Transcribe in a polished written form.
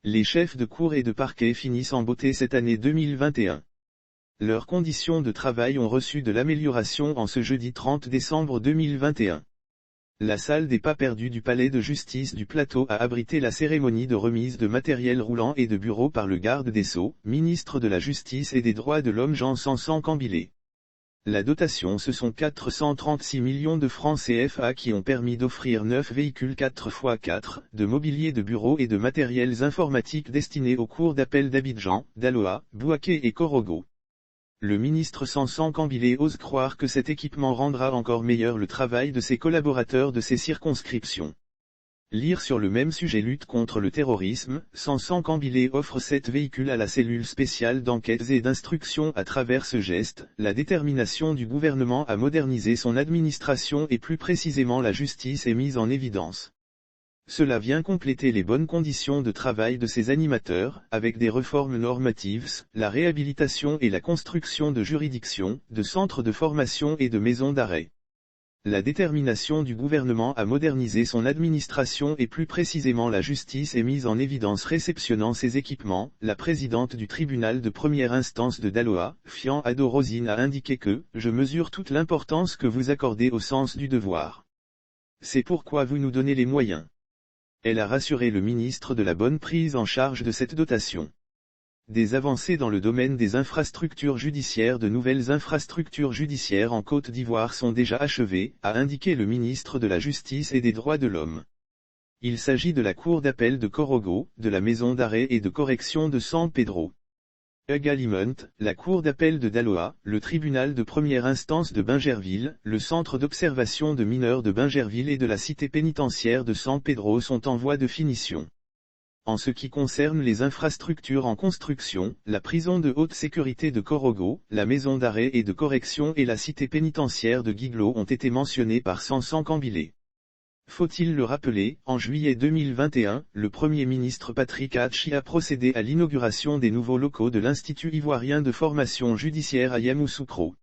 Les chefs de cour et de parquet finissent en beauté cette année 2021. Leurs conditions de travail ont reçu de l'amélioration en ce jeudi 30 décembre 2021. La salle des pas perdus du palais de justice du Plateau a abrité la cérémonie de remise de matériel roulant et de bureaux par le garde des Sceaux, ministre de la Justice et des Droits de l'Homme Jean Sansan Cambilé. La dotation, ce sont 436 millions de francs CFA qui ont permis d'offrir 9 véhicules 4x4, de mobilier de bureau et de matériels informatiques destinés aux cours d'appel d'Abidjan, d'Aloa, Bouaké et Korogo. Le ministre Sansan Cambilé ose croire que cet équipement rendra encore meilleur le travail de ses collaborateurs de ces circonscriptions. Lire sur le même sujet lutte contre le terrorisme, Sansan Cambilé offre 7 véhicules à la cellule spéciale d'enquêtes et d'instruction. À travers ce geste, la détermination du gouvernement à moderniser son administration et plus précisément la justice est mise en évidence. Cela vient compléter les bonnes conditions de travail de ses animateurs, avec des réformes normatives, la réhabilitation et la construction de juridictions, de centres de formation et de maisons d'arrêt. La détermination du gouvernement à moderniser son administration et plus précisément la justice est mise en évidence réceptionnant ces équipements. La présidente du tribunal de première instance de Daloa, Fian Ado Rosine, a indiqué que « Je mesure toute l'importance que vous accordez au sens du devoir. C'est pourquoi vous nous donnez les moyens. » Elle a rassuré le ministre de la bonne prise en charge de cette dotation. Des avancées dans le domaine des infrastructures judiciaires. De nouvelles infrastructures judiciaires en Côte d'Ivoire sont déjà achevées, a indiqué le ministre de la Justice et des Droits de l'Homme. Il s'agit de la cour d'appel de Korogo, de la maison d'arrêt et de correction de San Pedro. Également, la cour d'appel de Daloa, le tribunal de première instance de Bingerville, le centre d'observation de mineurs de Bingerville et de la cité pénitentiaire de San Pedro sont en voie de finition. En ce qui concerne les infrastructures en construction, la prison de haute sécurité de Korogo, la maison d'arrêt et de correction et la cité pénitentiaire de Guiglo ont été mentionnées par Sansan Cambilé. Faut-il le rappeler, en juillet 2021, le Premier ministre Patrick Hachi a procédé à l'inauguration des nouveaux locaux de l'Institut ivoirien de formation judiciaire à Yamoussoukro.